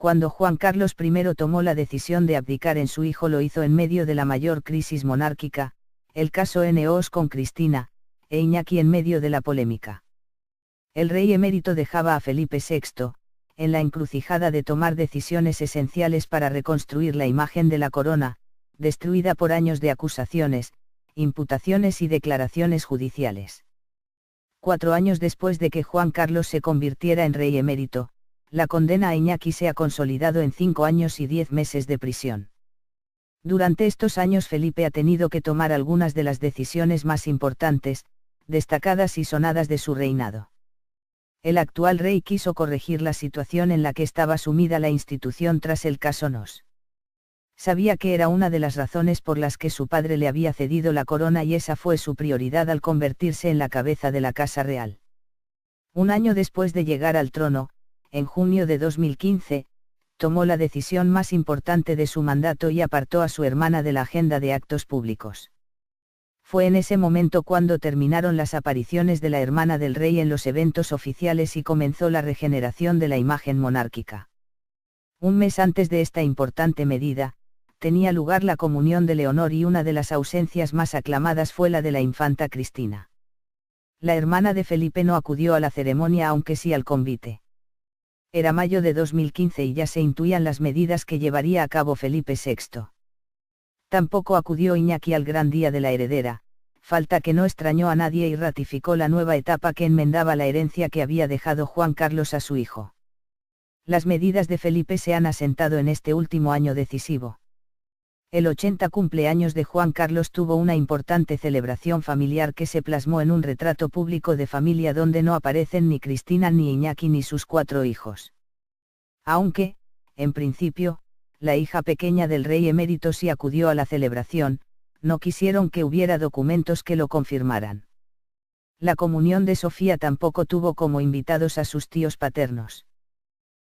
Cuando Juan Carlos I tomó la decisión de abdicar en su hijo, lo hizo en medio de la mayor crisis monárquica, el caso Eneos con Cristina, e Iñaki en medio de la polémica. El rey emérito dejaba a Felipe VI, en la encrucijada de tomar decisiones esenciales para reconstruir la imagen de la corona, destruida por años de acusaciones, imputaciones y declaraciones judiciales. 4 años después de que Juan Carlos se convirtiera en rey emérito, la condena a Iñaki se ha consolidado en 5 años y 10 meses de prisión. Durante estos años Felipe ha tenido que tomar algunas de las decisiones más importantes, destacadas y sonadas de su reinado. El actual rey quiso corregir la situación en la que estaba sumida la institución tras el caso Nos. Sabía que era una de las razones por las que su padre le había cedido la corona y esa fue su prioridad al convertirse en la cabeza de la Casa Real. Un año después de llegar al trono, en junio de 2015, tomó la decisión más importante de su mandato y apartó a su hermana de la agenda de actos públicos. Fue en ese momento cuando terminaron las apariciones de la hermana del rey en los eventos oficiales y comenzó la regeneración de la imagen monárquica. Un mes antes de esta importante medida, tenía lugar la comunión de Leonor y una de las ausencias más aclamadas fue la de la infanta Cristina. La hermana de Felipe no acudió a la ceremonia aunque sí al convite. Era mayo de 2015 y ya se intuían las medidas que llevaría a cabo Felipe VI. Tampoco acudió Iñaki al gran día de la heredera, falta que no extrañó a nadie y ratificó la nueva etapa que enmendaba la herencia que había dejado Juan Carlos a su hijo. Las medidas de Felipe se han asentado en este último año decisivo. El 80 cumpleaños de Juan Carlos tuvo una importante celebración familiar que se plasmó en un retrato público de familia donde no aparecen ni Cristina ni Iñaki ni sus 4 hijos. Aunque, en principio, la hija pequeña del rey emérito sí acudió a la celebración, no quisieron que hubiera documentos que lo confirmaran. La comunión de Sofía tampoco tuvo como invitados a sus tíos paternos.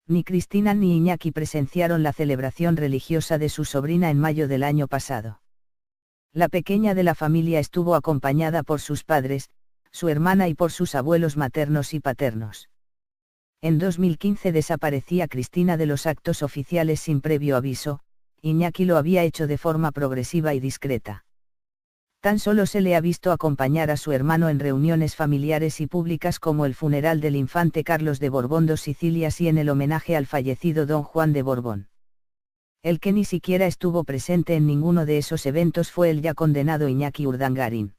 Ni Cristina ni Iñaki presenciaron la celebración religiosa de su sobrina en mayo del año pasado. La pequeña de la familia estuvo acompañada por sus padres, su hermana y por sus abuelos maternos y paternos. En 2015 desaparecía Cristina de los actos oficiales sin previo aviso, Iñaki lo había hecho de forma progresiva y discreta. Tan solo se le ha visto acompañar a su hermano en reuniones familiares y públicas como el funeral del infante Carlos de Borbón dos Sicilias y en el homenaje al fallecido don Juan de Borbón. El que ni siquiera estuvo presente en ninguno de esos eventos fue el ya condenado Iñaki Urdangarín.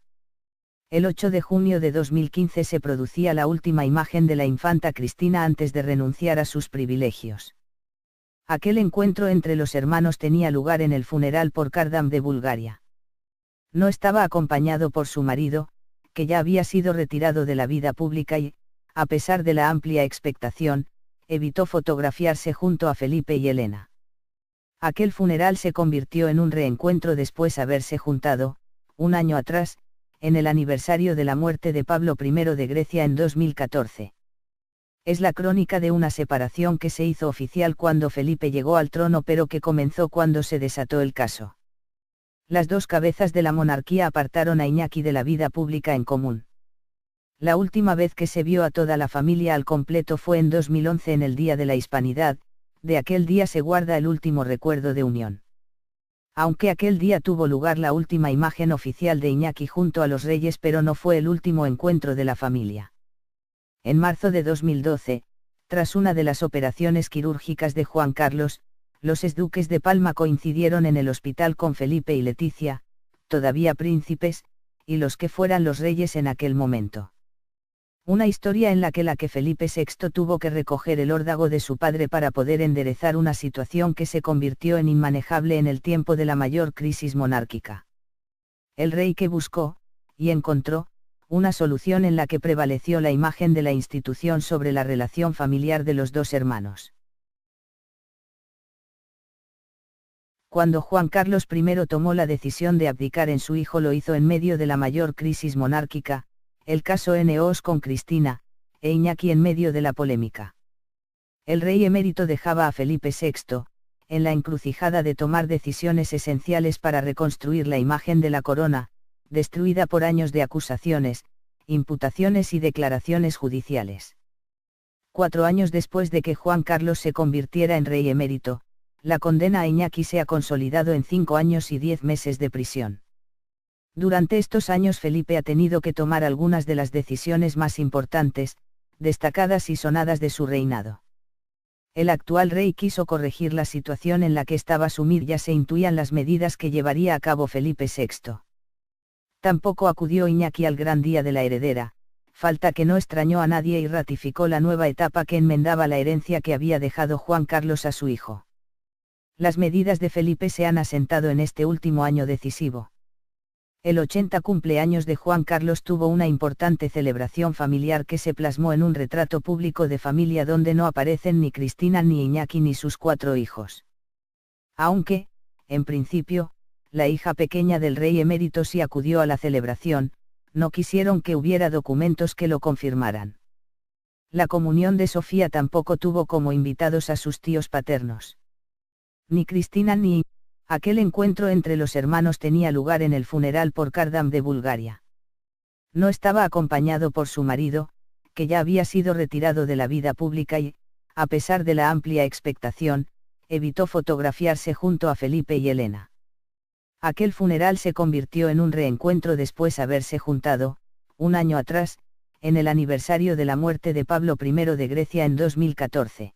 El 8 de junio de 2015 se producía la última imagen de la infanta Cristina antes de renunciar a sus privilegios. Aquel encuentro entre los hermanos tenía lugar en el funeral por Kardam de Bulgaria. No estaba acompañado por su marido, que ya había sido retirado de la vida pública y, a pesar de la amplia expectación, evitó fotografiarse junto a Felipe y Elena. Aquel funeral se convirtió en un reencuentro después de haberse juntado, un año atrás, en el aniversario de la muerte de Pablo I de Grecia en 2014. Es la crónica de una separación que se hizo oficial cuando Felipe llegó al trono pero que comenzó cuando se desató el caso. Las dos cabezas de la monarquía apartaron a Iñaki de la vida pública en común. La última vez que se vio a toda la familia al completo fue en 2011 en el Día de la Hispanidad, de aquel día se guarda el último recuerdo de unión. Aunque aquel día tuvo lugar la última imagen oficial de Iñaki junto a los reyes pero no fue el último encuentro de la familia. En marzo de 2012, tras una de las operaciones quirúrgicas de Juan Carlos, los exduques de Palma coincidieron en el hospital con Felipe y Leticia, todavía príncipes, y los que fueran los reyes en aquel momento. Una historia en la que Felipe VI tuvo que recoger el órdago de su padre para poder enderezar una situación que se convirtió en inmanejable en el tiempo de la mayor crisis monárquica. El rey que buscó, y encontró, una solución en la que prevaleció la imagen de la institución sobre la relación familiar de los dos hermanos. Cuando Juan Carlos I tomó la decisión de abdicar en su hijo lo hizo en medio de la mayor crisis monárquica, el caso Eneos con Cristina, e Iñaki en medio de la polémica. El rey emérito dejaba a Felipe VI, en la encrucijada de tomar decisiones esenciales para reconstruir la imagen de la corona, destruida por años de acusaciones, imputaciones y declaraciones judiciales. 4 años después de que Juan Carlos se convirtiera en rey emérito, la condena a Iñaki se ha consolidado en 5 años y 10 meses de prisión. Durante estos años Felipe ha tenido que tomar algunas de las decisiones más importantes, destacadas y sonadas de su reinado. El actual rey quiso corregir la situación en la que estaba sumido, ya se intuían las medidas que llevaría a cabo Felipe VI. Tampoco acudió Iñaki al gran día de la heredera, falta que no extrañó a nadie, y ratificó la nueva etapa que enmendaba la herencia que había dejado Juan Carlos a su hijo. Las medidas de Felipe se han asentado en este último año decisivo. El 80 cumpleaños de Juan Carlos tuvo una importante celebración familiar que se plasmó en un retrato público de familia donde no aparecen ni Cristina ni Iñaki ni sus 4 hijos. Aunque, en principio, la hija pequeña del rey emérito sí acudió a la celebración, no quisieron que hubiera documentos que lo confirmaran. La comunión de Sofía tampoco tuvo como invitados a sus tíos paternos. Ni Cristina ni aquel encuentro entre los hermanos tenía lugar en el funeral por Kardam de Bulgaria. No estaba acompañado por su marido, que ya había sido retirado de la vida pública y, a pesar de la amplia expectación, evitó fotografiarse junto a Felipe y Elena. Aquel funeral se convirtió en un reencuentro después de haberse juntado, un año atrás, en el aniversario de la muerte de Pablo I de Grecia en 2014.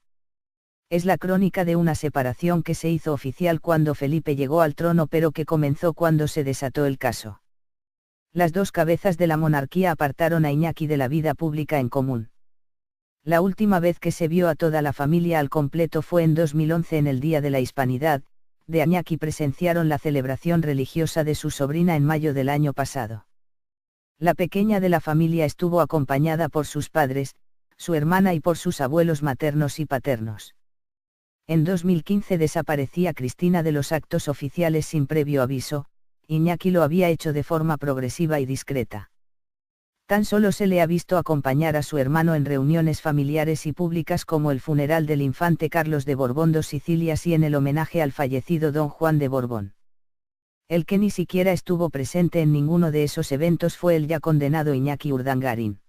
Es la crónica de una separación que se hizo oficial cuando Felipe llegó al trono, pero que comenzó cuando se desató el caso. Las dos cabezas de la monarquía apartaron a Iñaki de la vida pública en común. La última vez que se vio a toda la familia al completo fue en 2011 en el Día de la Hispanidad. De Iñaki presenciaron la celebración religiosa de su sobrina en mayo del año pasado. La pequeña de la familia estuvo acompañada por sus padres, su hermana y por sus abuelos maternos y paternos. En 2015 desaparecía Cristina de los actos oficiales sin previo aviso, Iñaki lo había hecho de forma progresiva y discreta. Tan solo se le ha visto acompañar a su hermano en reuniones familiares y públicas como el funeral del infante Carlos de Borbón dos Sicilias y en el homenaje al fallecido don Juan de Borbón. El que ni siquiera estuvo presente en ninguno de esos eventos fue el ya condenado Iñaki Urdangarín.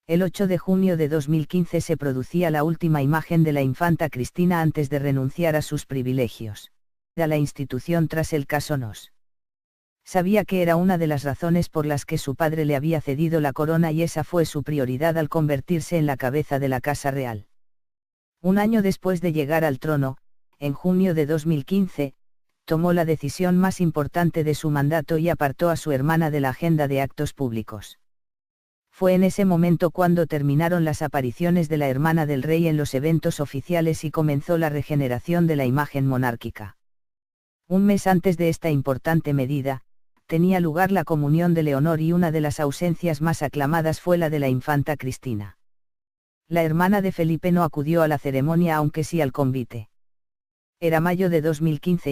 El 8 de junio de 2015 se producía la última imagen de la infanta Cristina antes de renunciar a sus privilegios a la institución tras el caso Nos. Sabía que era una de las razones por las que su padre le había cedido la corona y esa fue su prioridad al convertirse en la cabeza de la Casa Real. Un año después de llegar al trono, en junio de 2015, tomó la decisión más importante de su mandato y apartó a su hermana de la agenda de actos públicos. Fue en ese momento cuando terminaron las apariciones de la hermana del rey en los eventos oficiales y comenzó la regeneración de la imagen monárquica. Un mes antes de esta importante medida, tenía lugar la comunión de Leonor y una de las ausencias más aclamadas fue la de la infanta Cristina. La hermana de Felipe no acudió a la ceremonia aunque sí al convite. Era mayo de 2015 y